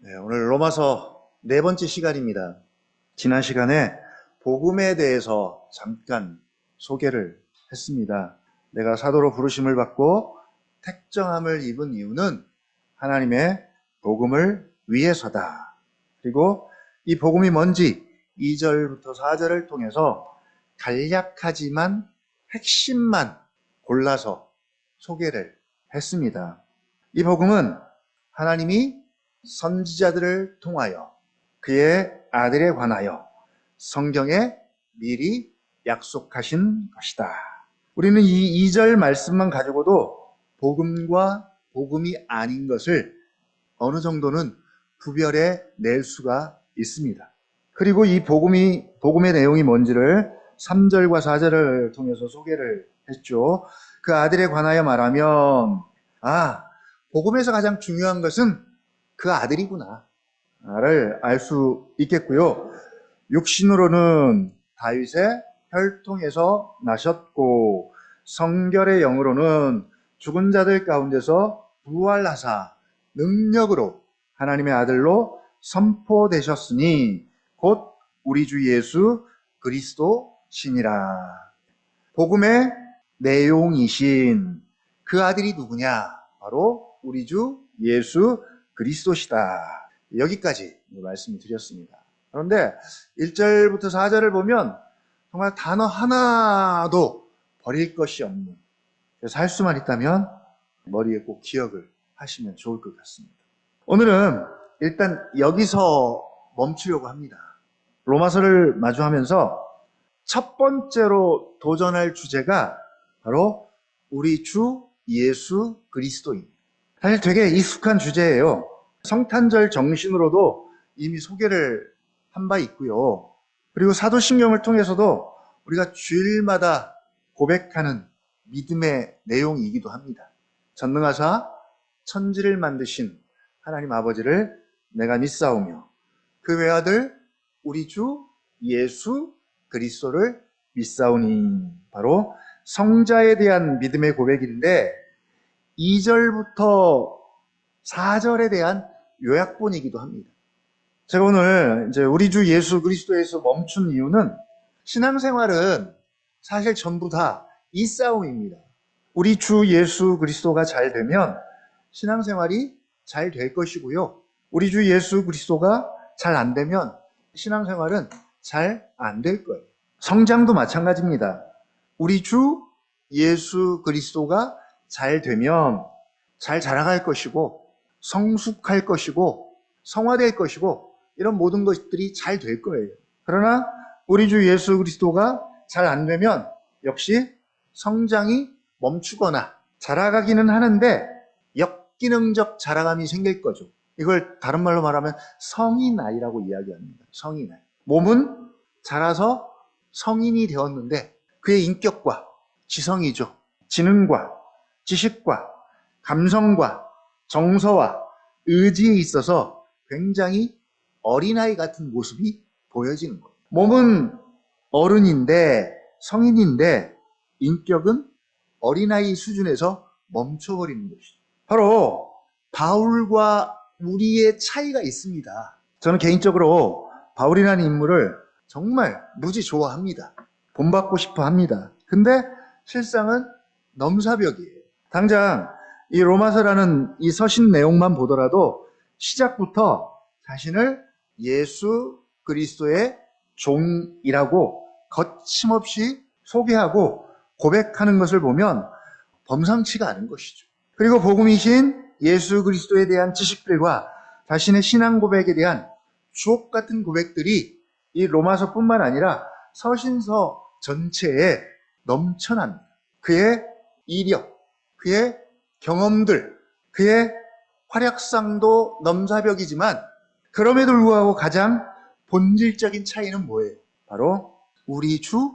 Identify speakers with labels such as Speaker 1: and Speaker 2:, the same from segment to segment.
Speaker 1: 네, 오늘 로마서 네 번째 시간입니다. 지난 시간에 복음에 대해서 잠깐 소개를 했습니다. 내가 사도로 부르심을 받고 택정함을 입은 이유는 하나님의 복음을 위해서다. 그리고 이 복음이 뭔지 2절부터 4절을 통해서 간략하지만 핵심만 골라서 소개를 했습니다. 이 복음은 하나님이 선지자들을 통하여 그의 아들에 관하여 성경에 미리 약속하신 것이다. 우리는 이 2절 말씀만 가지고도 복음과 복음이 아닌 것을 어느 정도는 구별해 낼 수가 있습니다. 그리고 이 복음의 내용이 뭔지를 3절과 4절을 통해서 소개를 했죠. 그 아들에 관하여 말하면 복음에서 가장 중요한 것은 그 아들이구나 를 알 수 있겠고요. 육신으로는 다윗의 혈통에서 나셨고 성결의 영으로는 죽은 자들 가운데서 부활하사 능력으로 하나님의 아들로 선포되셨으니 곧 우리 주 예수 그리스도시니라. 복음의 내용이신 그 아들이 누구냐? 바로 우리 주 예수 그리스도시다. 여기까지 말씀을 드렸습니다. 그런데 1절부터 4절을 보면 정말 단어 하나도 버릴 것이 없는, 그래서 할 수만 있다면 머리에 꼭 기억을 하시면 좋을 것 같습니다. 오늘은 일단 여기서 멈추려고 합니다. 로마서를 마주하면서 첫 번째로 도전할 주제가 바로 우리 주 예수 그리스도입니다. 사실 되게 익숙한 주제예요. 성탄절 정신으로도 이미 소개를 한 바 있고요. 그리고 사도신경을 통해서도 우리가 주일마다 고백하는 믿음의 내용이기도 합니다. 전능하사 천지를 만드신 하나님 아버지를 내가 믿사오며 그 외아들 우리 주 예수 그리스도를 믿사오니, 바로 성자에 대한 믿음의 고백인데 2절부터 4절에 대한 요약본이기도 합니다. 제가 오늘 이제 우리 주 예수 그리스도에서 멈춘 이유는 신앙생활은 사실 전부 다 이 싸움입니다. 우리 주 예수 그리스도가 잘 되면 신앙생활이 잘 될 것이고요. 우리 주 예수 그리스도가 잘 안 되면 신앙생활은 잘 안 될 거예요. 성장도 마찬가지입니다. 우리 주 예수 그리스도가 잘 되면 잘 자라갈 것이고 성숙할 것이고 성화될 것이고 이런 모든 것들이 잘 될 거예요. 그러나 우리 주 예수 그리스도가 잘 안 되면 역시 성장이 멈추거나 자라가기는 하는데 역기능적 자라감이 생길 거죠. 이걸 다른 말로 말하면 성인 나이라고 이야기합니다. 성인 나이. 몸은 자라서 성인이 되었는데 그의 인격과 지성이죠. 지능과 지식과 감성과 정서와 의지에 있어서 굉장히 어린아이 같은 모습이 보여지는 거예요. 몸은 어른인데 성인인데 인격은 어린아이 수준에서 멈춰버리는 것이죠. 바로 바울과 우리의 차이가 있습니다. 저는 개인적으로 바울이라는 인물을 정말 무지 좋아합니다. 본받고 싶어 합니다. 근데 실상은 넘사벽이에요. 당장 이 로마서라는 이 서신 내용만 보더라도 시작부터 자신을 예수 그리스도의 종이라고 거침없이 소개하고 고백하는 것을 보면 범상치가 않은 것이죠. 그리고 복음이신 예수 그리스도에 대한 지식들과 자신의 신앙 고백에 대한 주옥 같은 고백들이 이 로마서뿐만 아니라 서신서 전체에 넘쳐납니다. 그의 이력, 그의 경험들, 그의 활약상도 넘사벽이지만 그럼에도 불구하고 가장 본질적인 차이는 뭐예요? 바로 우리 주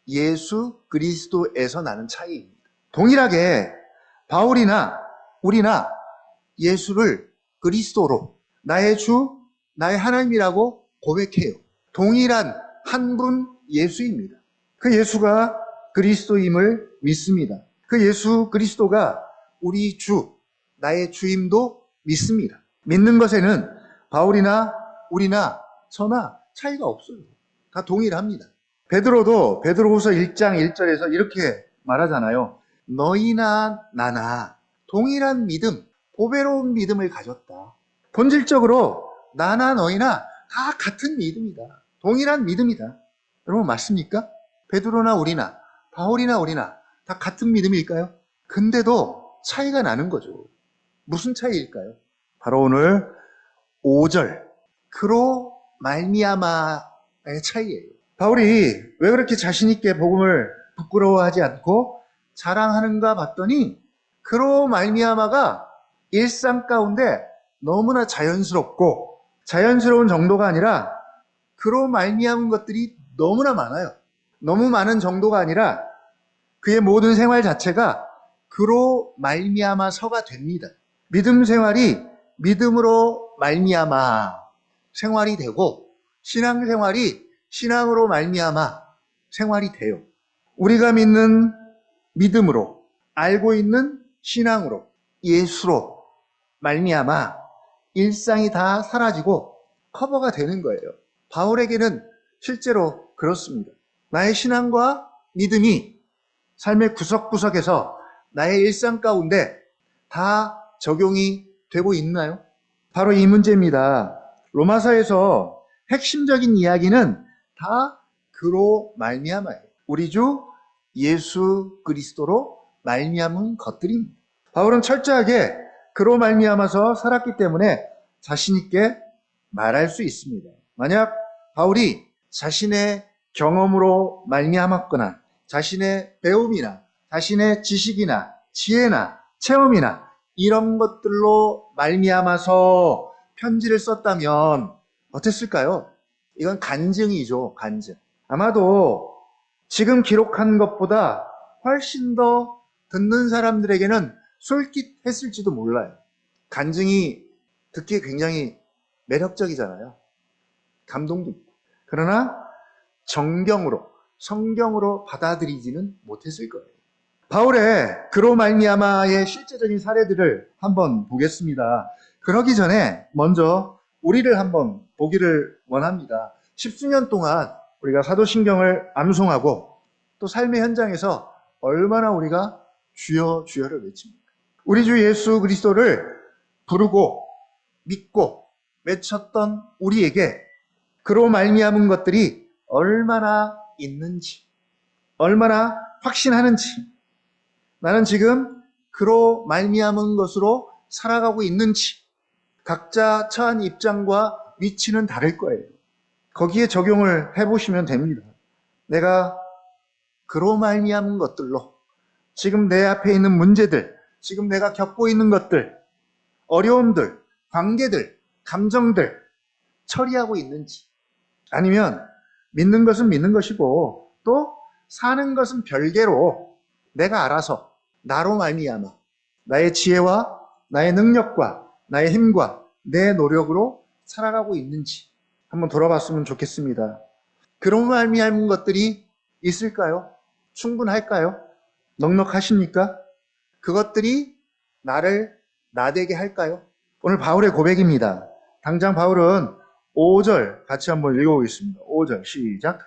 Speaker 1: 예수 그리스도에서 나는 차이입니다. 동일하게 바울이나 우리나 예수를 그리스도로 나의 주, 나의 하나님이라고 고백해요. 동일한 한 분 예수입니다. 그 예수가 그리스도임을 믿습니다. 그 예수 그리스도가 우리 주, 나의 주임도 믿습니다. 믿는 것에는 바울이나 우리나 저나 차이가 없어요. 다 동일합니다. 베드로후서 1장 1절에서 이렇게 말하잖아요. 너희나 나나 동일한 믿음, 보배로운 믿음을 가졌다. 본질적으로 나나 너희나 다 같은 믿음이다. 동일한 믿음이다. 여러분 맞습니까? 베드로나 우리나 바울이나 우리나 다 같은 믿음일까요? 근데도 차이가 나는 거죠. 무슨 차이일까요? 바로 오늘 5절 그로 말미암아의 차이예요. 바울이 왜 그렇게 자신 있게 복음을 부끄러워하지 않고 자랑하는가 봤더니 그로 말미암아가 일상 가운데 너무나 자연스럽고 자연스러운 정도가 아니라 그로 말미암은 것들이 너무나 많아요. 너무 많은 정도가 아니라 그의 모든 생활 자체가 그로 말미암아서가 됩니다. 믿음 생활이 믿음으로 말미암아 생활이 되고 신앙 생활이 신앙으로 말미암아 생활이 돼요. 우리가 믿는 믿음으로 알고 있는 신앙으로 예수로 말미암아 일상이 다 사라지고 커버가 되는 거예요. 바울에게는 실제로 그렇습니다. 나의 신앙과 믿음이 삶의 구석구석에서 나의 일상 가운데 다 적용이 되고 있나요? 바로 이 문제입니다. 로마서에서 핵심적인 이야기는 다 그로 말미암아요. 우리 주 예수 그리스도로 말미암은 것들입니다. 바울은 철저하게 그로 말미암아서 살았기 때문에 자신 있게 말할 수 있습니다. 만약 바울이 자신의 경험으로 말미암았거나 자신의 배움이나 자신의 지식이나 지혜나 체험이나 이런 것들로 말미암아서 편지를 썼다면 어땠을까요? 이건 간증이죠, 간증. 아마도 지금 기록한 것보다 훨씬 더 듣는 사람들에게는 솔깃했을지도 몰라요. 간증이 듣기에 굉장히 매력적이잖아요. 감동도 있고. 그러나 성경으로 받아들이지는 못했을 거예요. 바울의 그로 말미암아의 실제적인 사례들을 한번 보겠습니다. 그러기 전에 먼저 우리를 한번 보기를 원합니다. 십수년 동안 우리가 사도신경을 암송하고 또 삶의 현장에서 얼마나 우리가 주여 주여를 외칩니까? 우리 주 예수 그리스도를 부르고 믿고 외쳤던 우리에게 그로 말미암은 것들이 얼마나 있는지, 얼마나 확신하는지, 나는 지금 그로 말미암은 것으로 살아가고 있는지 각자 처한 입장과 위치는 다를 거예요. 거기에 적용을 해보시면 됩니다. 내가 그로 말미암은 것들로 지금 내 앞에 있는 문제들, 지금 내가 겪고 있는 것들, 어려움들, 관계들, 감정들 처리하고 있는지, 아니면 믿는 것은 믿는 것이고 또 사는 것은 별개로 내가 알아서 나로 말미암아 나의 지혜와 나의 능력과 나의 힘과 내 노력으로 살아가고 있는지 한번 돌아봤으면 좋겠습니다. 그런 말미암은 것들이 있을까요? 충분할까요? 넉넉하십니까? 그것들이 나를 나되게 할까요? 오늘 바울의 고백입니다. 당장 바울은 5절 같이 한번 읽어보겠습니다. 5절 시작.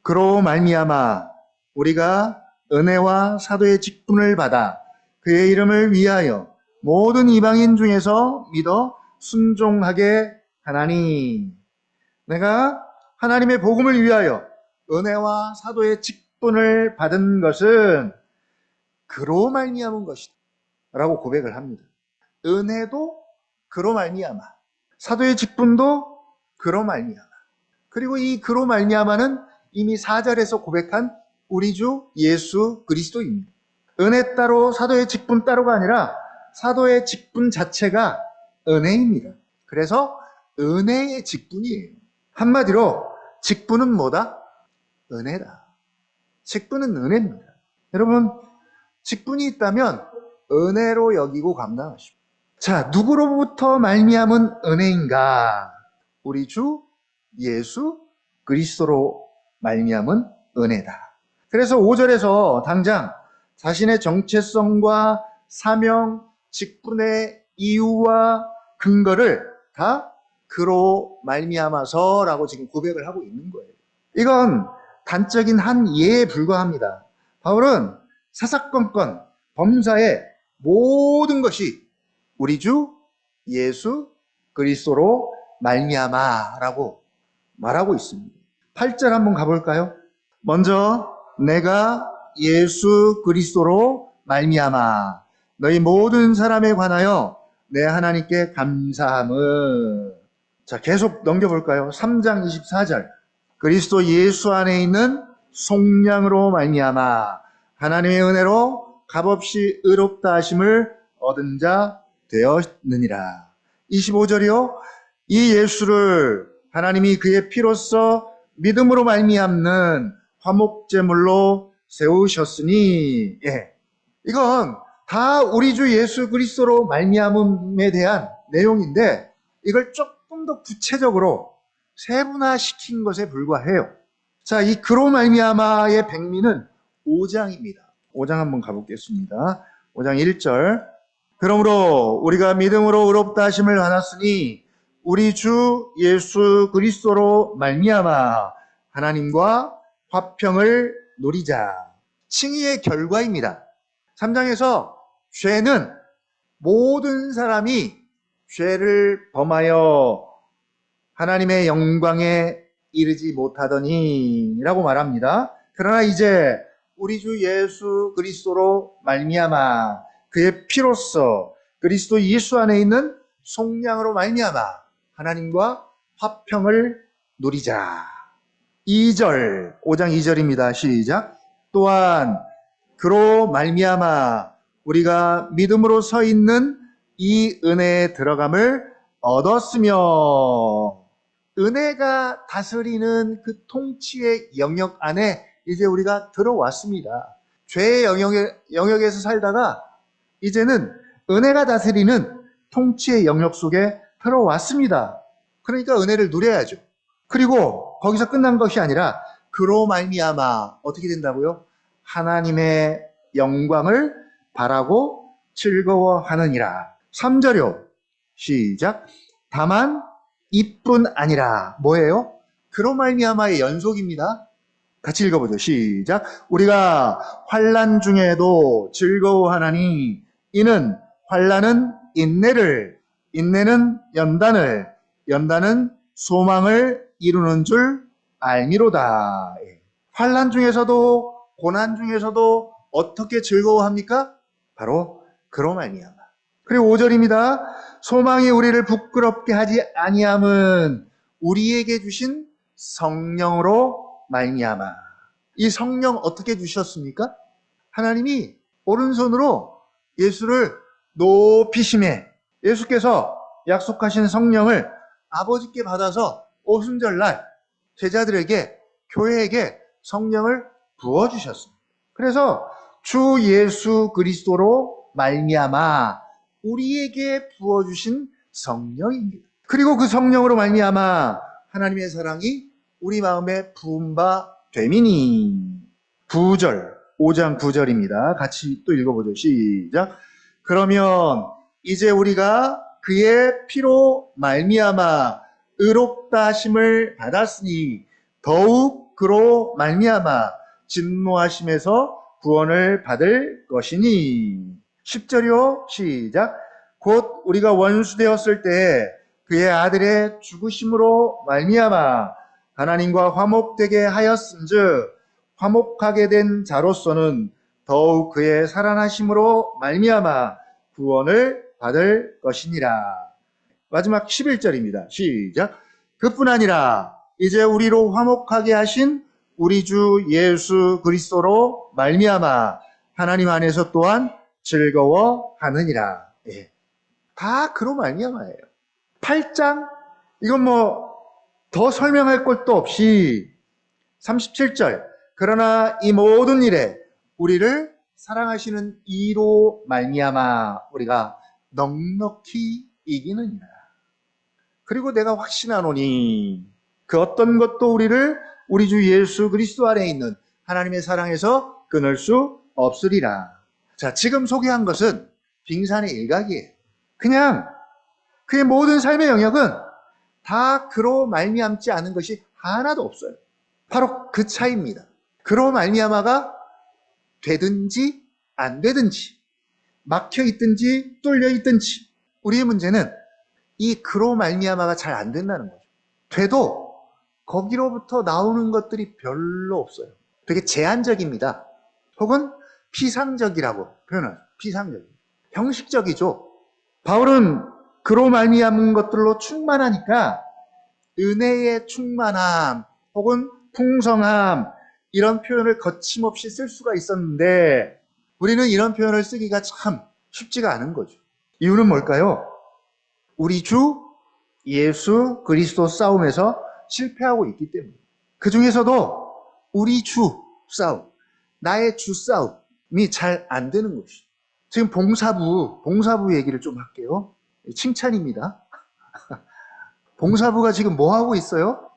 Speaker 1: 그로 말미암아 우리가 은혜와 사도의 직분을 받아 그의 이름을 위하여 모든 이방인 중에서 믿어 순종하게 하나니. 내가 하나님의 복음을 위하여 은혜와 사도의 직분을 받은 것은 그로 말미암은 것이다 라고 고백을 합니다. 은혜도 그로 말미암아, 사도의 직분도 그로 말미암아. 그리고 이 그로 말미암아는 이미 4절에서 고백한 우리 주 예수 그리스도입니다. 은혜 따로 사도의 직분 따로가 아니라 사도의 직분 자체가 은혜입니다. 그래서 은혜의 직분이에요. 한마디로 직분은 뭐다? 은혜다. 직분은 은혜입니다. 여러분, 직분이 있다면 은혜로 여기고 감당하십시오. 자, 누구로부터 말미암은 은혜인가? 우리 주 예수 그리스도로 말미암은 은혜다. 그래서 5절에서 당장 자신의 정체성과 사명, 직분의 이유와 근거를 다 그로 말미암아서라고 지금 고백을 하고 있는 거예요. 이건 단적인 한 예에 불과합니다. 바울은 사사건건 범사의 모든 것이 우리 주 예수 그리스도로 말미암아라고 말하고 있습니다. 8절 한번 가볼까요? 먼저 내가 예수 그리스도로 말미암아 너희 모든 사람에 관하여 내 하나님께 감사함을. 자, 계속 넘겨볼까요? 3장 24절. 그리스도 예수 안에 있는 속량으로 말미암아 하나님의 은혜로 값없이 의롭다 하심을 얻은 자 되었느니라. 25절이요. 이 예수를 하나님이 그의 피로써 믿음으로 말미암는 화목제물로 세우셨으니, 예, 이건 다 우리 주 예수 그리스도로 말미암음에 대한 내용인데 이걸 조금 더 구체적으로 세분화시킨 것에 불과해요. 자, 이 그로 말미암아의 백미는 5장입니다. 5장 한번 가보겠습니다. 5장 1절. 그러므로 우리가 믿음으로 의롭다 하심을 받았으니 우리 주 예수 그리스도로 말미암아 하나님과 화평을 누리자. 칭의의 결과입니다. 3장에서 죄는 모든 사람이 죄를 범하여 하나님의 영광에 이르지 못하더니 라고 말합니다. 그러나 이제 우리 주 예수 그리스도로 말미암아 그의 피로써 그리스도 예수 안에 있는 속량으로 말미암아 하나님과 화평을 누리자. 2절, 5장 2절입니다. 시작. 또한 그로 말미암아 우리가 믿음으로 서 있는 이 은혜에 들어감을 얻었으며, 은혜가 다스리는 그 통치의 영역 안에 이제 우리가 들어왔습니다. 죄의 영역에서 살다가 이제는 은혜가 다스리는 통치의 영역 속에 들어왔습니다. 그러니까 은혜를 누려야죠. 그리고 거기서 끝난 것이 아니라 그로 말미암아 어떻게 된다고요? 하나님의 영광을 바라고 즐거워하느니라. 3절요. 시작. 다만 이뿐 아니라 뭐예요? 그로 말미암아의 연속입니다. 같이 읽어보죠. 시작. 우리가 환난 중에도 즐거워하나니 이는 환난은 인내를, 인내는 연단을, 연단은 소망을 이루는 줄 알미로다. 환난 중에서도 고난 중에서도 어떻게 즐거워합니까? 바로 그로 말미암아. 그리고 5절입니다. 소망이 우리를 부끄럽게 하지 아니함은 우리에게 주신 성령으로 말미암아. 이 성령 어떻게 주셨습니까? 하나님이 오른손으로 예수를 높이심에 예수께서 약속하신 성령을 아버지께 받아서 오순절날 제자들에게 교회에게 성령을 부어주셨습니다. 그래서 주 예수 그리스도로 말미암아 우리에게 부어주신 성령입니다. 그리고 그 성령으로 말미암아 하나님의 사랑이 우리 마음에 부은 바 되미니. 9절, 5장 9절입니다. 같이 또 읽어보죠. 시작. 그러면 이제 우리가 그의 피로 말미암아 의롭다 하심을 받았으니 더욱 그로 말미암아 진노하심에서 구원을 받을 것이니. 10절이요. 시작. 곧 우리가 원수 되었을 때 그의 아들의 죽으심으로 말미암아 하나님과 화목되게 하였은즉 화목하게 된 자로서는 더욱 그의 살아나심으로 말미암아 구원을 받을 것이니라. 마지막 11절입니다. 시작. 그뿐 아니라 이제 우리로 화목하게 하신 우리 주 예수 그리스도로 말미암아 하나님 안에서 또한 즐거워하느니라. 예. 다 그로 말미암아예요. 8장 이건 뭐 더 설명할 것도 없이 37절 그러나 이 모든 일에 우리를 사랑하시는 이로 말미암아 우리가 넉넉히 이기느니라. 그리고 내가 확신하노니 그 어떤 것도 우리를 우리 주 예수 그리스도 안에 있는 하나님의 사랑에서 끊을 수 없으리라. 자, 지금 소개한 것은 빙산의 일각이에요. 그냥 그의 모든 삶의 영역은 다 그로 말미암지 않은 것이 하나도 없어요. 바로 그 차이입니다. 그로 말미암아가 되든지 안 되든지, 막혀 있든지 뚫려 있든지, 우리의 문제는 이 그로 말미암아가 잘 안 된다는 거죠. 돼도 거기로부터 나오는 것들이 별로 없어요. 되게 제한적입니다. 혹은 피상적이라고 표현하죠. 피상적. 형식적이죠. 바울은 그로 말미암은 것들로 충만하니까 은혜의 충만함 혹은 풍성함, 이런 표현을 거침없이 쓸 수가 있었는데 우리는 이런 표현을 쓰기가 참 쉽지가 않은 거죠. 이유는 뭘까요? 우리 주 예수 그리스도 싸움에서 실패하고 있기 때문에. 그 중에서도 우리 주 싸움, 나의 주 싸움이 잘 안 되는 것이죠. 지금 봉사부 얘기를 좀 할게요. 칭찬입니다. 봉사부가 지금 뭐 하고 있어요?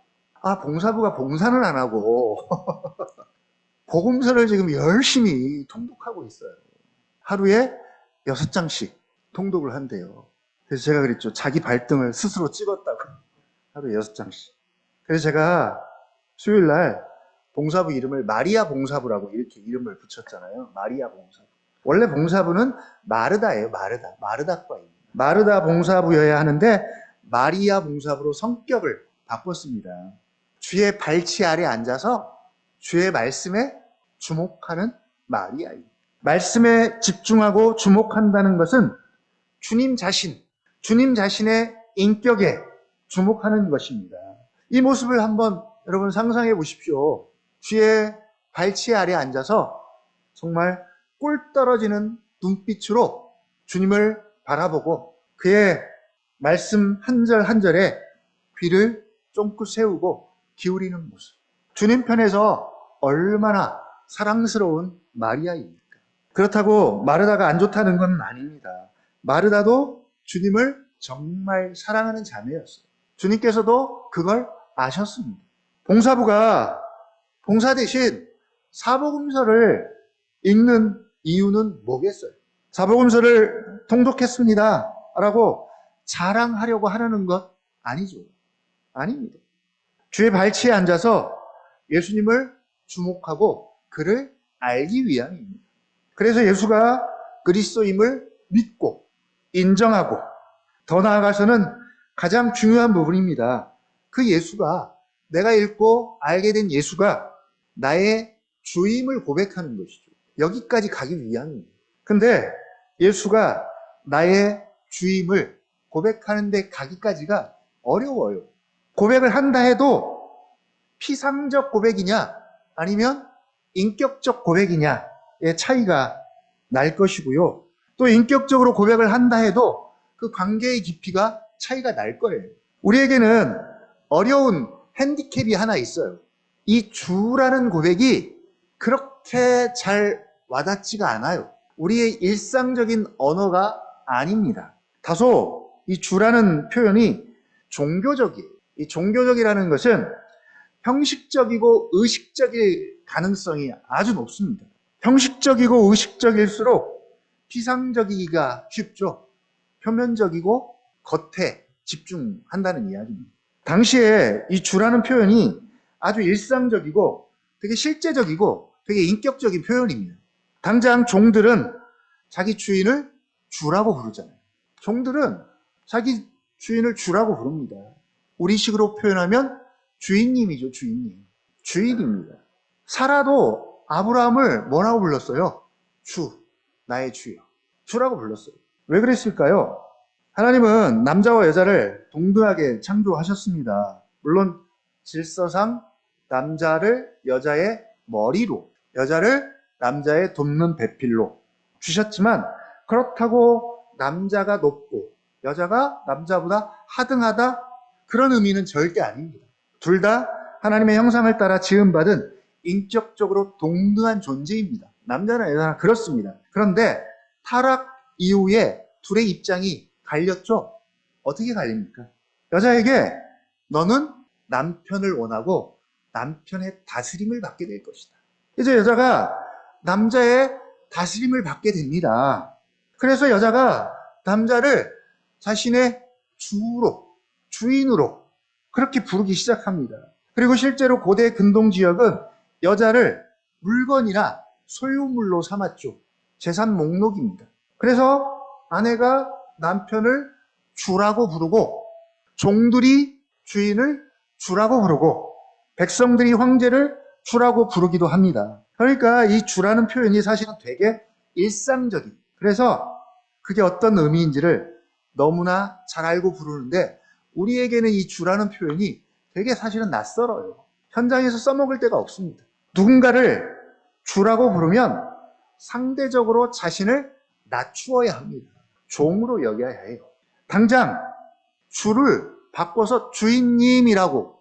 Speaker 1: 봉사부가 봉사는 안 하고 복음서를 지금 열심히 통독하고 있어요. 하루에 6장씩 통독을 한대요. 그래서 제가 그랬죠. 자기 발등을 스스로 찍었다고. 하루에 6장씩. 그래서 제가 수요일 날 봉사부 이름을 마리아 봉사부라고 이렇게 이름을 붙였잖아요. 마리아 봉사부. 원래 봉사부는 마르다예요. 마르다과입니다. 마르다 봉사부여야 하는데 마리아 봉사부로 성격을 바꿨습니다. 주의 발치 아래 앉아서 주의 말씀에 주목하는 마리아입니다. 말씀에 집중하고 주목한다는 것은 주님 자신의 인격에 주목하는 것입니다. 이 모습을 한번 여러분 상상해 보십시오. 주의 발치 아래 앉아서 정말 꿀 떨어지는 눈빛으로 주님을 바라보고 그의 말씀 한 절 한 절에 귀를 쫑긋 세우고 기울이는 모습. 주님 편에서 얼마나 사랑스러운 마리아입니까? 그렇다고 마르다가 안 좋다는 건 아닙니다. 마르다도 주님을 정말 사랑하는 자매였어요. 주님께서도 그걸 아셨습니다. 봉사부가 봉사 대신 사복음서를 읽는 이유는 뭐겠어요? 사복음서를 통독했습니다 라고 자랑하려고 하는 것 아니죠. 아닙니다. 주의 발치에 앉아서 예수님을 주목하고 그를 알기 위함입니다. 그래서 예수가 그리스도임을 믿고 인정하고 더 나아가서는 가장 중요한 부분입니다. 그 예수가, 내가 읽고 알게 된 예수가 나의 주임을 고백하는 것이죠. 여기까지 가기 위함입니다. 근데 예수가 나의 주임을 고백하는 데 가기까지가 어려워요. 고백을 한다 해도 피상적 고백이냐 아니면 인격적 고백이냐의 차이가 날 것이고요. 또 인격적으로 고백을 한다 해도 그 관계의 깊이가 차이가 날 거예요. 우리에게는 어려운 핸디캡이 하나 있어요. 이 주라는 고백이 그렇게 잘 와닿지가 않아요. 우리의 일상적인 언어가 아닙니다. 다소 이 주라는 표현이 종교적이에요. 이 종교적이라는 것은 형식적이고 의식적일 가능성이 아주 높습니다. 형식적이고 의식적일수록 피상적이기가 쉽죠. 표면적이고 겉에 집중한다는 이야기입니다. 당시에 이 주라는 표현이 아주 일상적이고 되게 실제적이고 되게 인격적인 표현입니다. 당장 종들은 자기 주인을 주라고 부르잖아요. 종들은 자기 주인을 주라고 부릅니다. 우리식으로 표현하면 주인님이죠, 주인님. 주인입니다. 사라도 아브라함을 뭐라고 불렀어요? 주, 나의 주여. 주라고 불렀어요. 왜 그랬을까요? 하나님은 남자와 여자를 동등하게 창조하셨습니다. 물론 질서상 남자를 여자의 머리로, 여자를 남자의 돕는 배필로 주셨지만 그렇다고 남자가 높고 여자가 남자보다 하등하다, 그런 의미는 절대 아닙니다. 둘 다 하나님의 형상을 따라 지음받은 인격적으로 동등한 존재입니다. 남자나 여자나 그렇습니다. 그런데 타락 이후에 둘의 입장이 갈렸죠? 어떻게 갈립니까? 여자에게 너는 남편을 원하고 남편의 다스림을 받게 될 것이다. 이제 여자가 남자의 다스림을 받게 됩니다. 그래서 여자가 남자를 자신의 주로, 주인으로 그렇게 부르기 시작합니다. 그리고 실제로 고대 근동 지역은 여자를 물건이나 소유물로 삼았죠. 재산 목록입니다. 그래서 아내가 남편을 주라고 부르고 종들이 주인을 주라고 부르고 백성들이 황제를 주라고 부르기도 합니다. 그러니까 이 주라는 표현이 사실은 되게 일상적인, 그래서 그게 어떤 의미인지를 너무나 잘 알고 부르는데 우리에게는 이 주라는 표현이 되게 사실은 낯설어요. 현장에서 써먹을 데가 없습니다. 누군가를 주라고 부르면 상대적으로 자신을 낮추어야 합니다. 종으로 여겨야 해요. 당장 주를 바꿔서 주인님이라고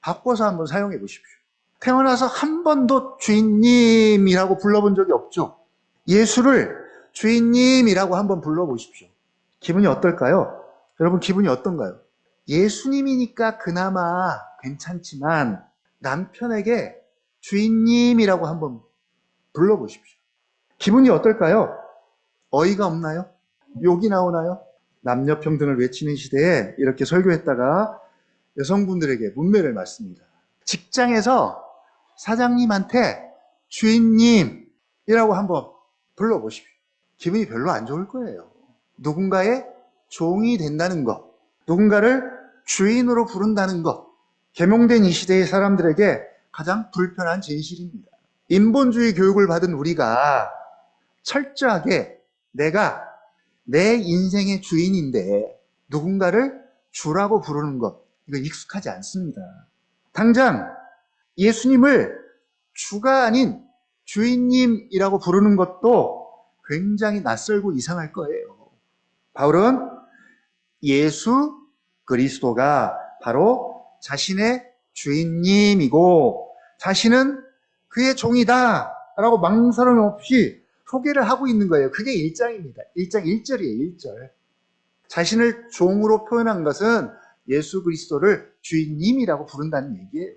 Speaker 1: 바꿔서 한번 사용해 보십시오. 태어나서 한 번도 주인님이라고 불러본 적이 없죠. 예수를 주인님이라고 한번 불러보십시오. 기분이 어떨까요? 여러분 기분이 어떤가요? 예수님이니까 그나마 괜찮지만 남편에게 주인님이라고 한번 불러보십시오. 기분이 어떨까요? 어이가 없나요? 욕이 나오나요? 남녀평등을 외치는 시대에 이렇게 설교했다가 여성분들에게 문매를 맞습니다. 직장에서 사장님한테 주인님이라고 한번 불러보십시오. 기분이 별로 안 좋을 거예요. 누군가의 종이 된다는 것, 누군가를 주인으로 부른다는 것, 계몽된 이 시대의 사람들에게 가장 불편한 진실입니다. 인본주의 교육을 받은 우리가 철저하게 내가 내 인생의 주인인데 누군가를 주라고 부르는 것, 이거 익숙하지 않습니다. 당장 예수님을 주가 아닌 주인님이라고 부르는 것도 굉장히 낯설고 이상할 거예요. 바울은 예수 그리스도가 바로 자신의 주인님이고 자신은 그의 종이다 라고 망설임 없이 소개를 하고 있는 거예요. 그게 1장입니다. 1장 1절이에요. 1절. 자신을 종으로 표현한 것은 예수 그리스도를 주인님이라고 부른다는 얘기예요.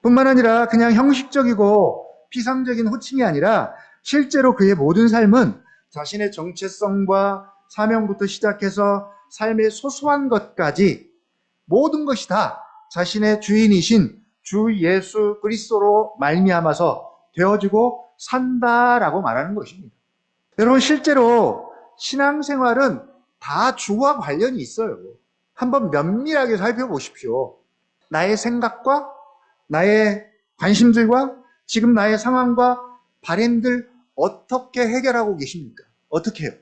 Speaker 1: 뿐만 아니라 그냥 형식적이고 피상적인 호칭이 아니라 실제로 그의 모든 삶은 자신의 정체성과 사명부터 시작해서 삶의 소소한 것까지 모든 것이 다 자신의 주인이신 주 예수 그리스도로 말미암아서 되어지고 산다라고 말하는 것입니다. 여러분 실제로 신앙생활은 다 주와 관련이 있어요. 한번 면밀하게 살펴보십시오. 나의 생각과 나의 관심들과 지금 나의 상황과 바램들 어떻게 해결하고 계십니까? 어떻게 해요?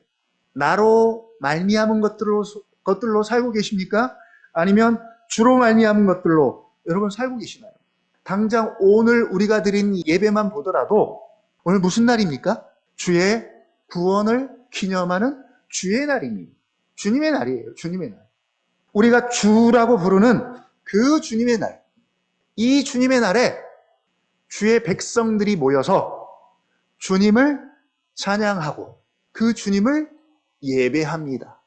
Speaker 1: 나로 말미암은 것들로 살고 계십니까? 아니면 주로 말미암은 것들로 여러분 살고 계시나요? 당장 오늘 우리가 드린 예배만 보더라도 오늘 무슨 날입니까? 주의 구원을 기념하는 주의 날입니다. 주님의 날이에요. 주님의 날. 우리가 주라고 부르는 그 주님의 날. 이 주님의 날에 주의 백성들이 모여서 주님을 찬양하고 그 주님을 예배합니다.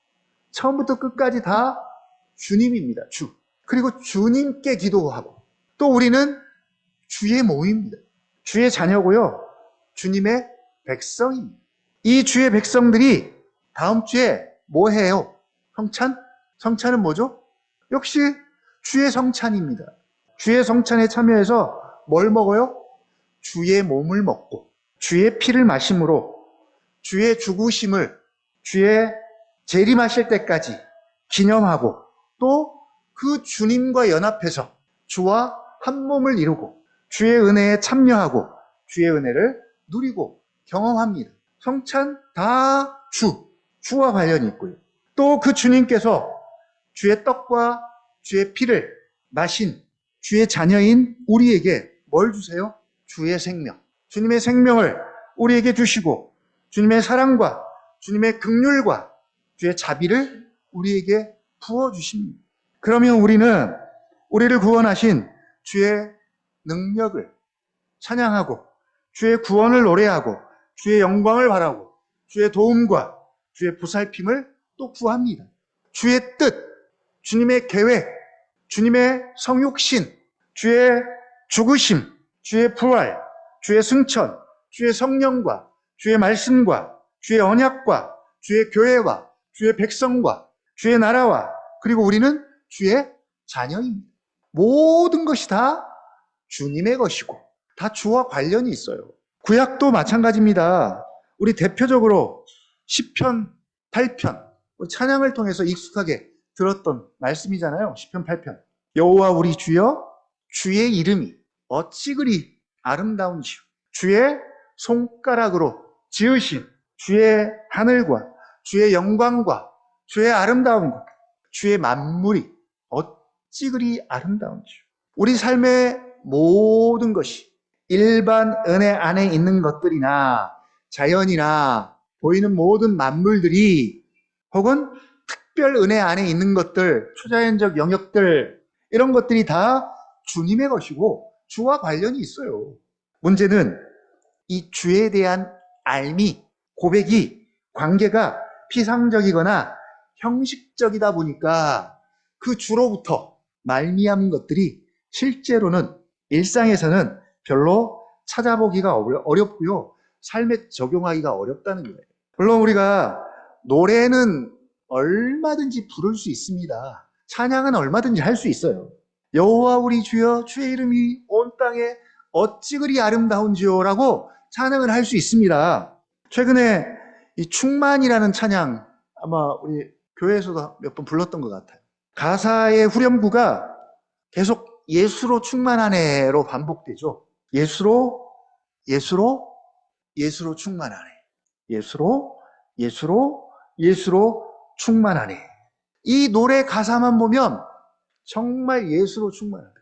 Speaker 1: 처음부터 끝까지 다 주님입니다. 주. 그리고 주님께 기도하고 또 우리는 주의 모임입니다. 주의 자녀고요. 주님의 백성입니다. 이 주의 백성들이 다음 주에 뭐 해요? 성찬? 성찬은 뭐죠? 역시 주의 성찬입니다. 주의 성찬에 참여해서 뭘 먹어요? 주의 몸을 먹고 주의 피를 마심으로 주의 죽으심을 주의 재림하실 때까지 기념하고 또 그 주님과 연합해서 주와 한 몸을 이루고 주의 은혜에 참여하고 주의 은혜를 누리고 경험합니다. 성찬 다 주와 관련이 있고요. 또 그 주님께서 주의 떡과 주의 피를 마신 주의 자녀인 우리에게 뭘 주세요? 주의 생명. 주님의 생명을 우리에게 주시고 주님의 사랑과 주님의 긍휼과 주의 자비를 우리에게 부어주십니다. 그러면 우리는 우리를 구원하신 주의 능력을 찬양하고 주의 구원을 노래하고 주의 영광을 바라고 주의 도움과 주의 보살핌을 또 구합니다. 주의 뜻, 주님의 계획, 주님의 성육신, 주의 죽으심, 주의 부활, 주의 승천, 주의 성령과 주의 말씀과 주의 언약과 주의 교회와 주의 백성과 주의 나라와 그리고 우리는 주의 자녀입니다. 모든 것이 다 주님의 것이고 다 주와 관련이 있어요. 구약도 마찬가지입니다. 우리 대표적으로 시편 8편 찬양을 통해서 익숙하게 들었던 말씀이잖아요. 시편 8편. 여호와 우리 주여 주의 이름이 어찌 그리 아름다운지요. 주의 손가락으로 지으신 주의 하늘과 주의 영광과 주의 아름다움과 주의 만물이 어찌 그리 아름다운지요. 우리 삶의 모든 것이 일반 은혜 안에 있는 것들이나 자연이나 보이는 모든 만물들이 혹은 특별 은혜 안에 있는 것들, 초자연적 영역들 이런 것들이 다 주님의 것이고 주와 관련이 있어요. 문제는 이 주에 대한 알미, 고백이 관계가 피상적이거나 형식적이다 보니까 그 주로부터 말미암은 것들이 실제로는 일상에서는 별로 찾아보기가 어렵고요. 삶에 적용하기가 어렵다는 거예요. 물론 우리가 노래는 얼마든지 부를 수 있습니다. 찬양은 얼마든지 할 수 있어요. 여호와 우리 주여 주의 이름이 온 땅에 어찌 그리 아름다운지요라고 찬양을 할 수 있습니다. 최근에 이 충만이라는 찬양 아마 우리 교회에서도 몇 번 불렀던 것 같아요. 가사의 후렴구가 계속 예수로 충만하네로 반복되죠. 예수로 충만하네. 예수로 충만하네. 이 노래 가사만 보면 정말 예수로 충만하네.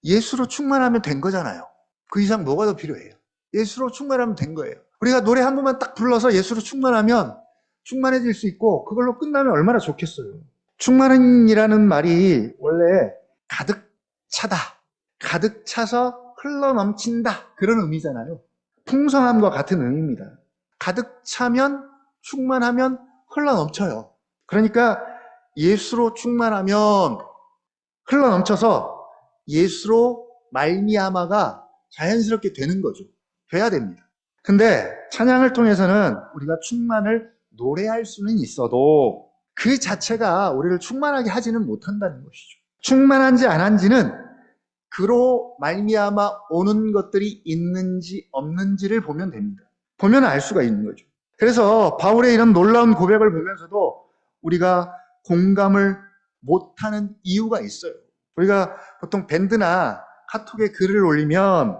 Speaker 1: 예수로 충만하면 된 거잖아요. 그 이상 뭐가 더 필요해요? 예수로 충만하면 된 거예요. 우리가 노래 한 번만 딱 불러서 예수로 충만하면 충만해질 수 있고 그걸로 끝나면 얼마나 좋겠어요. 충만이라는 말이 원래 가득 차다, 가득 차서 흘러넘친다 그런 의미잖아요. 풍성함과 같은 의미입니다. 가득 차면 충만하면 흘러넘쳐요. 그러니까 예수로 충만하면 흘러넘쳐서 예수로 말미암아가 자연스럽게 되는 거죠. 돼야 됩니다. 근데 찬양을 통해서는 우리가 충만을 노래할 수는 있어도 그 자체가 우리를 충만하게 하지는 못한다는 것이죠. 충만한지 안 한지는 그로 말미암아 오는 것들이 있는지 없는지를 보면 됩니다. 보면 알 수가 있는 거죠. 그래서 바울의 이런 놀라운 고백을 보면서도 우리가 공감을 못하는 이유가 있어요. 우리가 보통 밴드나 카톡에 글을 올리면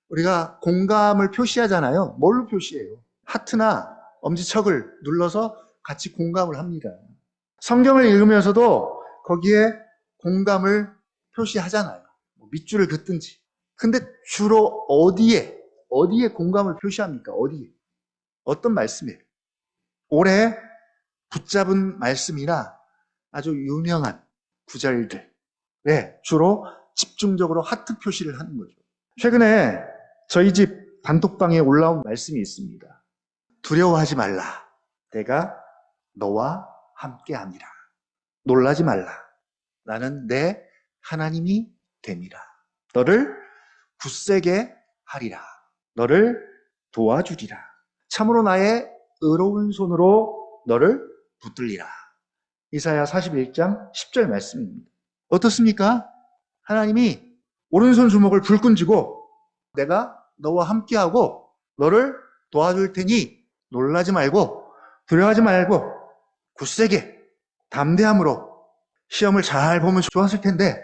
Speaker 1: 우리가 공감을 표시하잖아요. 뭘로 표시해요? 하트나 엄지척을 눌러서 같이 공감을 합니다. 성경을 읽으면서도 거기에 공감을 표시하잖아요. 밑줄을 긋든지. 근데 주로 어디에 공감을 표시합니까? 어디에? 어떤 말씀이에요? 오래 붙잡은 말씀이나 아주 유명한 구절들에 주로 집중적으로 하트 표시를 하는 거죠. 최근에 저희 집 단톡방에 올라온 말씀이 있습니다. 두려워하지 말라. 내가 너와 함께함이라. 놀라지 말라. 나는 내 하나님이 됨이라. 너를 굳세게 하리라. 너를 도와주리라. 참으로 나의 의로운 손으로 너를 붙들리라. 이사야 41장 10절 말씀입니다. 어떻습니까? 하나님이 오른손 주먹을 불끈 쥐고 내가 너와 함께하고 너를 도와줄 테니 놀라지 말고 두려워하지 말고 굳세게 담대함으로 시험을 잘 보면 좋았을 텐데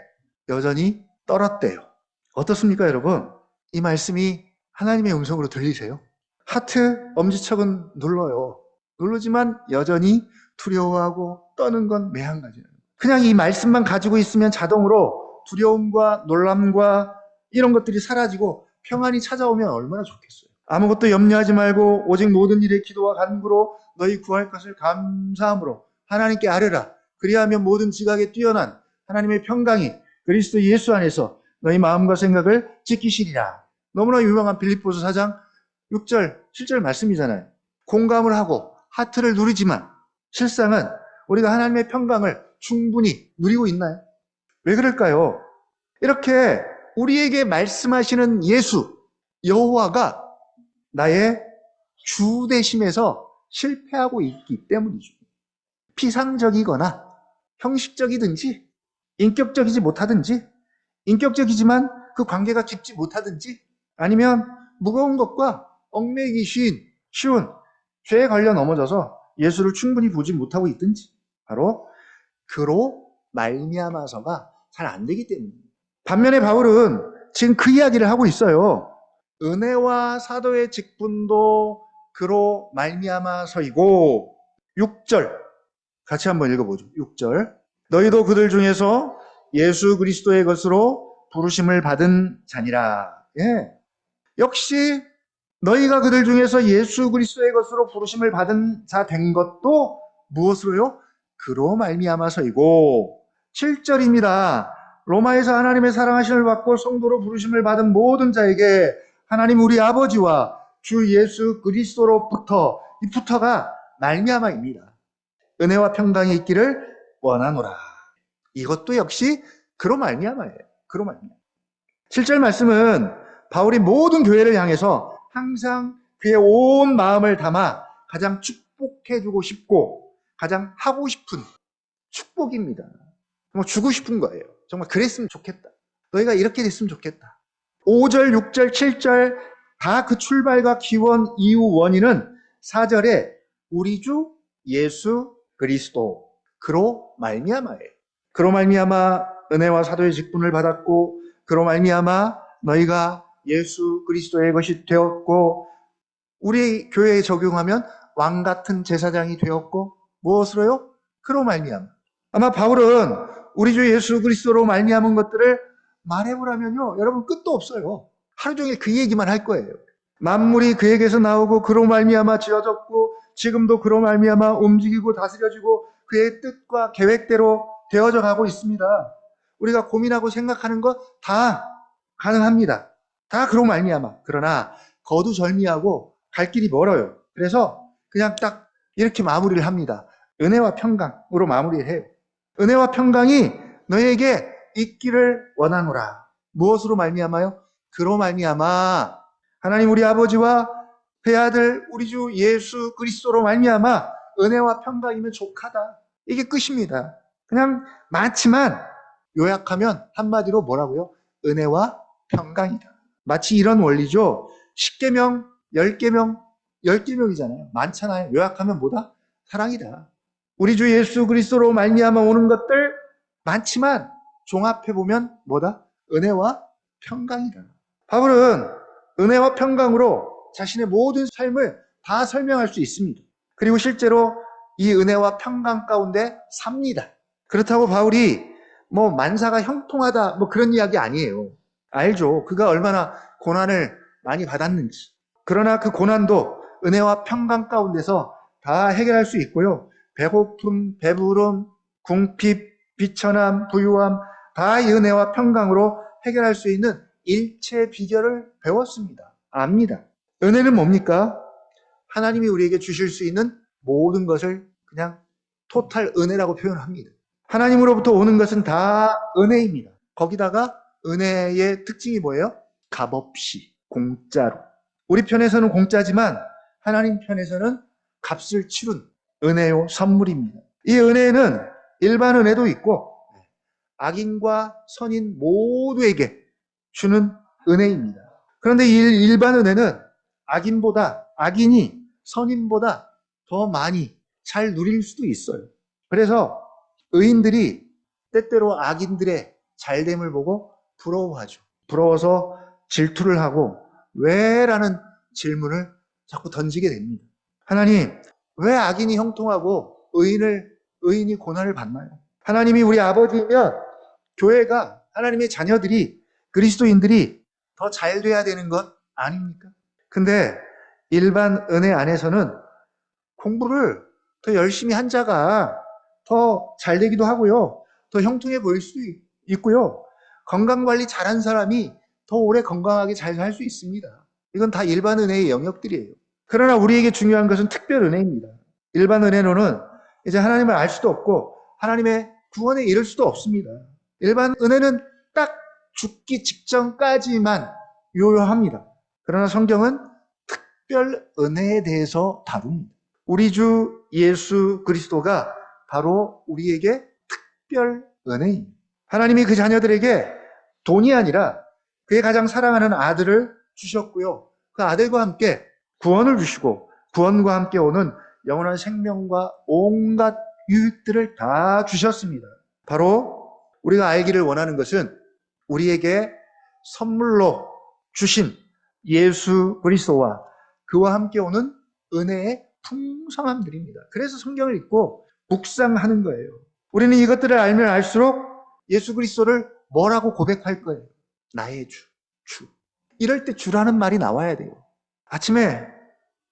Speaker 1: 여전히 떨었대요. 어떻습니까, 여러분? 이 말씀이 하나님의 음성으로 들리세요? 하트, 엄지척은 눌러요. 누르지만 여전히 두려워하고 떠는 건 매한가지예요. 그냥 이 말씀만 가지고 있으면 자동으로 두려움과 놀람과 이런 것들이 사라지고 평안이 찾아오면 얼마나 좋겠어요. 아무것도 염려하지 말고 오직 모든 일에 기도와 간구로 너희 구할 것을 감사함으로 하나님께 아뢰라. 그리하면 모든 지각에 뛰어난 하나님의 평강이 그리스도 예수 안에서 너희 마음과 생각을 지키시리라. 너무나 유명한 빌립보서 4장 6절, 7절 말씀이잖아요. 공감을 하고 하트를 누리지만 실상은 우리가 하나님의 평강을 충분히 누리고 있나요? 왜 그럴까요? 이렇게 우리에게 말씀하시는 예수, 여호와가 나의 주 되심에서 실패하고 있기 때문이죠. 피상적이거나 형식적이든지 인격적이지 못하든지, 인격적이지만 그 관계가 깊지 못하든지, 아니면 무거운 것과 얽매이기 쉬운 죄에 걸려 넘어져서 예수를 충분히 보지 못하고 있든지, 바로 그로 말미암아서가 잘 안 되기 때문입니다. 반면에 바울은 지금 그 이야기를 하고 있어요. 은혜와 사도의 직분도 그로 말미암아서이고, 6절 같이 한번 읽어보죠. 6절 너희도 그들 중에서 예수 그리스도의 것으로 부르심을 받은 자니라. 예. 역시 너희가 그들 중에서 예수 그리스도의 것으로 부르심을 받은 자 된 것도 무엇으로요? 그로 말미암아서이고. 7절입니다. 로마에서 하나님의 사랑하심을 받고 성도로 부르심을 받은 모든 자에게 하나님 우리 아버지와 주 예수 그리스도로부터, 이 부터가 말미암아입니다. 은혜와 평강이 있기를 원하노라. 이것도 역시 그로 말미암아예요. 그로 말미암아. 7절 말씀은 바울이 모든 교회를 향해서 항상 그의 온 마음을 담아 가장 축복해주고 싶고 가장 하고 싶은 축복입니다. 정말 주고 싶은 거예요. 정말 그랬으면 좋겠다. 너희가 이렇게 됐으면 좋겠다. 5절, 6절, 7절 다 그 출발과 기원, 이유, 원인은 4절에 우리 주 예수 그리스도 그로 말미암아예요. 그로 말미암아 은혜와 사도의 직분을 받았고, 그로 말미암아 너희가 예수 그리스도의 것이 되었고, 우리 교회에 적용하면 왕 같은 제사장이 되었고, 무엇으로요? 그로 말미암아. 아마 바울은 우리 주 예수 그리스도로 말미암은 것들을 말해보라면요, 여러분 끝도 없어요. 하루 종일 그 얘기만 할 거예요. 만물이 그에게서 나오고 그로 말미암아 지어졌고 지금도 그로 말미암아 움직이고 다스려지고 그의 뜻과 계획대로 되어져 가고 있습니다. 우리가 고민하고 생각하는 것 다 가능합니다. 다 그로 말미암아. 그러나 거두절미하고 갈 길이 멀어요. 그래서 그냥 딱 이렇게 마무리를 합니다. 은혜와 평강으로 마무리를 해요. 은혜와 평강이 너희에게 있기를 원하노라. 무엇으로 말미암아요? 그로 말미암아 하나님 우리 아버지와 그의 아들 우리 주 예수 그리스도로 말미암아 은혜와 평강이면 족하다. 이게 끝입니다. 그냥 많지만 요약하면 한마디로 뭐라고요? 은혜와 평강이다. 마치 이런 원리죠. 10계명, 10계명, 10계명이잖아요. 많잖아요. 요약하면 뭐다? 사랑이다. 우리 주 예수 그리스도로 말미암아 오는 것들 많지만 종합해보면 뭐다? 은혜와 평강이다. 바울은 은혜와 평강으로 자신의 모든 삶을 다 설명할 수 있습니다. 그리고 실제로 이 은혜와 평강 가운데 삽니다. 그렇다고 바울이 뭐 만사가 형통하다 뭐 그런 이야기 아니에요. 알죠. 그가 얼마나 고난을 많이 받았는지. 그러나 그 고난도 은혜와 평강 가운데서 다 해결할 수 있고요. 배고픔, 배부름, 궁핍, 비천함, 부유함 다 이 은혜와 평강으로 해결할 수 있는 일체 비결을 배웠습니다. 압니다. 은혜는 뭡니까? 하나님이 우리에게 주실 수 있는 모든 것을 그냥 토탈 은혜라고 표현합니다. 하나님으로부터 오는 것은 다 은혜입니다. 거기다가 은혜의 특징이 뭐예요? 값없이, 공짜로. 우리 편에서는 공짜지만 하나님 편에서는 값을 치른 은혜요, 선물입니다. 이 은혜는 일반 은혜도 있고 악인과 선인 모두에게 주는 은혜입니다. 그런데 이 일반 은혜는 악인이 선인보다 더 많이 잘 누릴 수도 있어요. 그래서 의인들이 때때로 악인들의 잘됨을 보고 부러워하죠. 부러워서 질투를 하고 왜? 라는 질문을 자꾸 던지게 됩니다. 하나님, 왜 악인이 형통하고 의인이 고난을 받나요? 하나님이 우리 아버지면 교회가, 하나님의 자녀들이, 그리스도인들이 더 잘 돼야 되는 것 아닙니까? 근데 일반 은혜 안에서는 공부를 더 열심히 한 자가 더 잘 되기도 하고요. 더 형통해 보일 수도 있고요. 건강관리 잘한 사람이 더 오래 건강하게 잘 살 수 있습니다. 이건 다 일반 은혜의 영역들이에요. 그러나 우리에게 중요한 것은 특별 은혜입니다. 일반 은혜로는 이제 하나님을 알 수도 없고 하나님의 구원에 이를 수도 없습니다. 일반 은혜는 딱 죽기 직전까지만 유효합니다. 그러나 성경은 특별 은혜에 대해서 다룹니다. 우리 주 예수 그리스도가 바로 우리에게 특별 은혜입니다. 하나님이 그 자녀들에게 돈이 아니라 그의 가장 사랑하는 아들을 주셨고요. 그 아들과 함께 구원을 주시고 구원과 함께 오는 영원한 생명과 온갖 유익들을 다 주셨습니다. 바로 우리가 알기를 원하는 것은 우리에게 선물로 주신 예수 그리스도와 그와 함께 오는 은혜의 풍성함들입니다. 그래서 성경을 읽고 묵상하는 거예요. 우리는 이것들을 알면 알수록 예수 그리스도를 뭐라고 고백할 거예요? 나의 주, 주. 이럴 때 주라는 말이 나와야 돼요. 아침에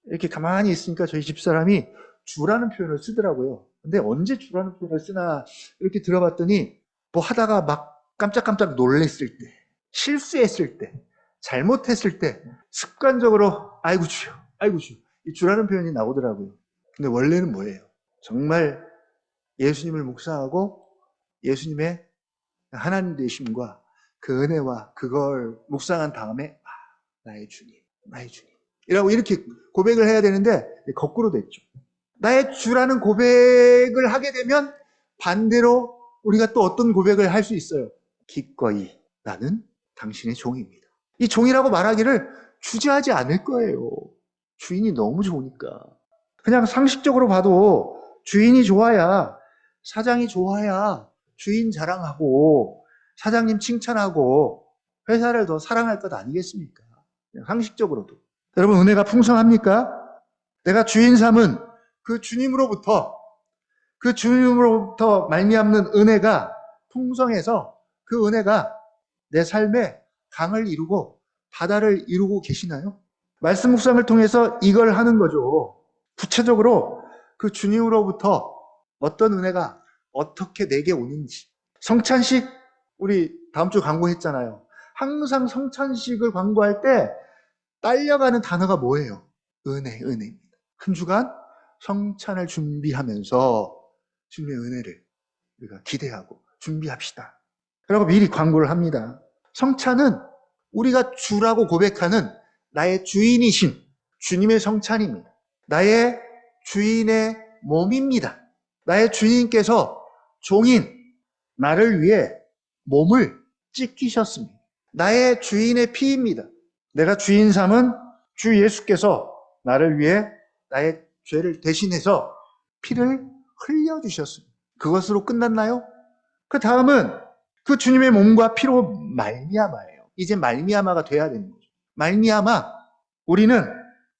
Speaker 1: 이렇게 가만히 있으니까 저희 집사람이 주라는 표현을 쓰더라고요. 근데 언제 주라는 표현을 쓰나 이렇게 들어봤더니 뭐 하다가 막 깜짝깜짝 놀랬을 때, 실수했을 때, 잘못했을 때 습관적으로 아이고 주여, 아이고 주여 이 주라는 표현이 나오더라고요. 근데 원래는 뭐예요? 정말 예수님을 묵상하고 예수님의 하나님 되심과 그 은혜와 그걸 묵상한 다음에 나의 주님, 나의 주님 이라고 이렇게 고백을 해야 되는데 거꾸로 됐죠. 나의 주라는 고백을 하게 되면 반대로 우리가 또 어떤 고백을 할 수 있어요? 기꺼이 나는 당신의 종입니다. 이 종이라고 말하기를 주저하지 않을 거예요. 주인이 너무 좋으니까. 그냥 상식적으로 봐도 주인이 좋아야, 사장이 좋아야 주인 자랑하고 사장님 칭찬하고 회사를 더 사랑할 것 아니겠습니까? 상식적으로도. 여러분 은혜가 풍성합니까? 내가 주인 삼은 그 주님으로부터 말미암는 은혜가 풍성해서 그 은혜가 내 삶에 강을 이루고 바다를 이루고 계시나요? 말씀 묵상을 통해서 이걸 하는 거죠. 구체적으로 그 주님으로부터 어떤 은혜가 어떻게 내게 오는지. 성찬식 우리 다음 주 광고했잖아요. 항상 성찬식을 광고할 때 딸려가는 단어가 뭐예요? 은혜, 은혜입니다. 한 주간 성찬을 준비하면서 주님의 은혜를 우리가 기대하고 준비합시다. 그리고 미리 광고를 합니다. 성찬은 우리가 주라고 고백하는 나의 주인이신 주님의 성찬입니다. 나의 주인의 몸입니다. 나의 주인께서 종인 나를 위해 몸을 찢기셨습니다. 나의 주인의 피입니다. 내가 주인 삼은 주 예수께서 나를 위해 나의 죄를 대신해서 피를 흘려주셨습니다. 그것으로 끝났나요? 그 다음은 그 주님의 몸과 피로 말미암아예요. 이제 말미암아가 돼야 되는 거죠. 말미암아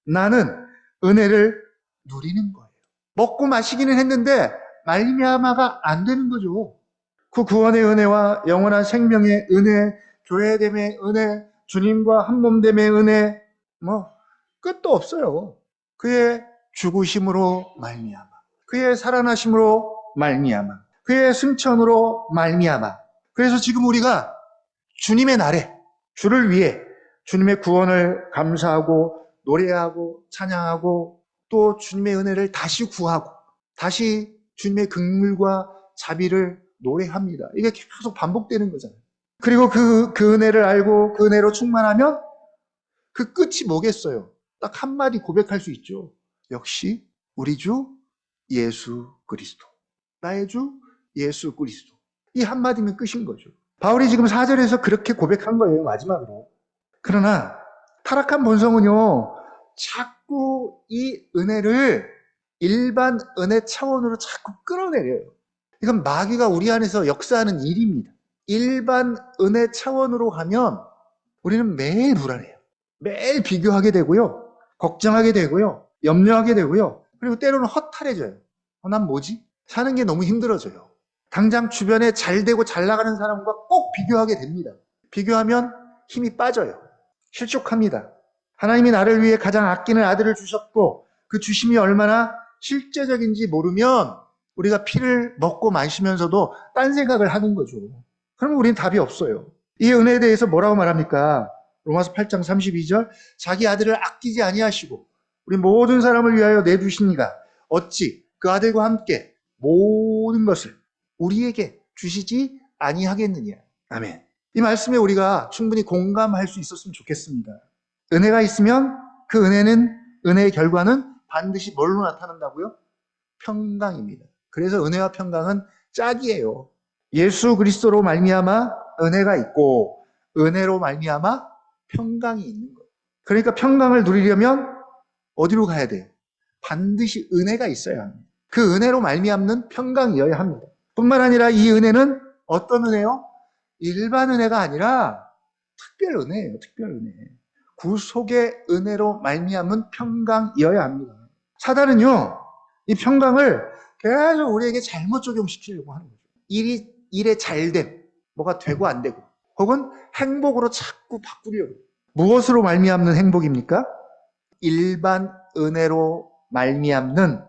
Speaker 1: 나는 은혜를 누리는 거예요. 먹고 마시기는 했는데 말미암아가 안 되는 거죠. 그 구원의 은혜와 영원한 생명의 은혜, 교회됨의 은혜, 주님과 한몸됨의 은혜, 끝도 없어요. 그의 죽으심으로 말미암아, 그의 살아나심으로 말미암아, 그의 승천으로 말미암아. 그래서 지금 우리가 주님의 날에 주를 위해 주님의 구원을 감사하고 노래하고 찬양하고 또 주님의 은혜를 다시 구하고 다시 주님의 긍휼과 자비를 노래합니다. 이게 계속 반복되는 거잖아요. 그리고 그 은혜를 알고 그 은혜로 충만하면 그 끝이 뭐겠어요? 딱 한마디 고백할 수 있죠. 역시 우리 주 예수 그리스도. 나의 주 예수 그리스도. 이 한마디면 끝인 거죠. 바울이 지금 4절에서 그렇게 고백한 거예요. 마지막으로. 그러나 타락한 본성은요, 자꾸 이 은혜를 일반 은혜 차원으로 자꾸 끌어내려요. 이건 마귀가 우리 안에서 역사하는 일입니다. 일반 은혜 차원으로 가면 우리는 매일 불안해요. 매일 비교하게 되고요. 걱정하게 되고요. 염려하게 되고요. 그리고 때로는 허탈해져요. 난 뭐지? 사는 게 너무 힘들어져요. 당장 주변에 잘 되고 잘 나가는 사람과 꼭 비교하게 됩니다. 비교하면 힘이 빠져요. 실족합니다. 하나님이 나를 위해 가장 아끼는 아들을 주셨고 그 주심이 얼마나 실제적인지 모르면 우리가 피를 먹고 마시면서도 딴 생각을 하는 거죠. 그러면 우리는 답이 없어요. 이 은혜에 대해서 뭐라고 말합니까? 로마서 8장 32절 자기 아들을 아끼지 아니하시고 우리 모든 사람을 위하여 내두시니가 어찌 그 아들과 함께 모든 것을 우리에게 주시지 아니하겠느냐. 아멘. 이 말씀에 우리가 충분히 공감할 수 있었으면 좋겠습니다. 은혜가 있으면 그 은혜의 결과는 반드시 뭘로 나타난다고요? 평강입니다. 그래서 은혜와 평강은 짝이에요. 예수 그리스도로 말미암아 은혜가 있고 은혜로 말미암아 평강이 있는 거예요. 그러니까 평강을 누리려면 어디로 가야 돼요? 반드시 은혜가 있어야 합니다. 그 은혜로 말미암는 평강이어야 합니다. 뿐만 아니라 이 은혜는 어떤 은혜요? 일반 은혜가 아니라 특별 은혜예요. 특별 은혜. 구속의 은혜로 말미암은 평강이어야 합니다. 사단은요, 이 평강을 계속 우리에게 잘못 적용시키려고 하는 거죠. 일의 잘됨, 뭐가 되고 안 되고, 혹은 행복으로 자꾸 바꾸려고. 무엇으로 말미암는 행복입니까? 일반 은혜로 말미암는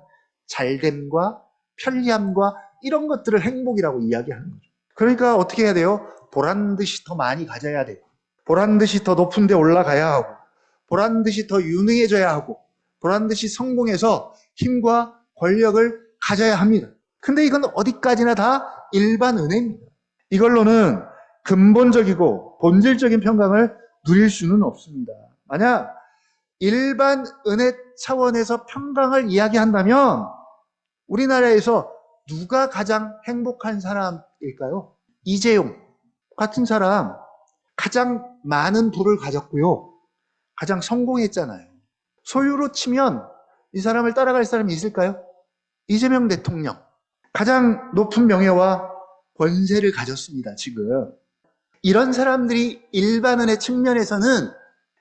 Speaker 1: 잘됨과 편리함과 이런 것들을 행복이라고 이야기하는 거죠. 그러니까 어떻게 해야 돼요? 보란듯이 더 많이 가져야 되고, 보란듯이 더 높은 데 올라가야 하고, 보란듯이 더 유능해져야 하고, 보란듯이 성공해서 힘과 권력을 가져야 합니다. 근데 이건 어디까지나 다 일반 은혜입니다. 이걸로는 근본적이고 본질적인 평강을 누릴 수는 없습니다. 만약 일반 은혜 차원에서 평강을 이야기한다면 우리나라에서 누가 가장 행복한 사람일까요? 이재용 같은 사람 가장 많은 부를 가졌고요. 가장 성공했잖아요. 소유로 치면 이 사람을 따라갈 사람이 있을까요? 이재명 대통령. 가장 높은 명예와 권세를 가졌습니다, 지금. 이런 사람들이 일반 은혜 측면에서는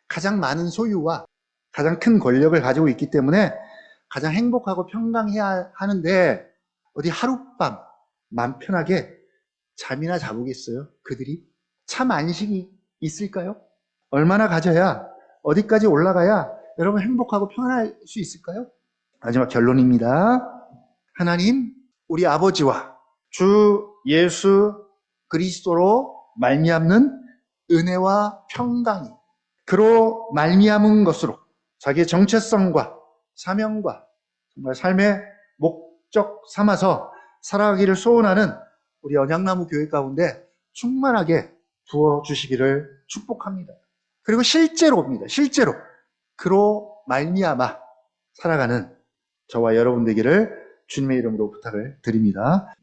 Speaker 1: 가장 많은 소유와 가장 큰 권력을 가지고 있기 때문에 가장 행복하고 평강해야 하는데 어디 하룻밤 맘 편하게 잠이나 자보겠어요? 그들이? 참 안식이 있을까요? 얼마나 가져야 어디까지 올라가야 여러분 행복하고 편안할 수 있을까요? 마지막 결론입니다. 하나님, 우리 아버지와 주 예수 그리스도로 말미암는 은혜와 평강이 그로 말미암은 것으로 자기의 정체성과 사명과 정말 삶의 목적 삼아서 살아가기를 소원하는 우리 언약나무 교회 가운데 충만하게 부어주시기를 축복합니다. 그리고 실제로입니다. 실제로 그로 말미암아 살아가는 저와 여러분 되기를 주님의 이름으로 부탁을 드립니다.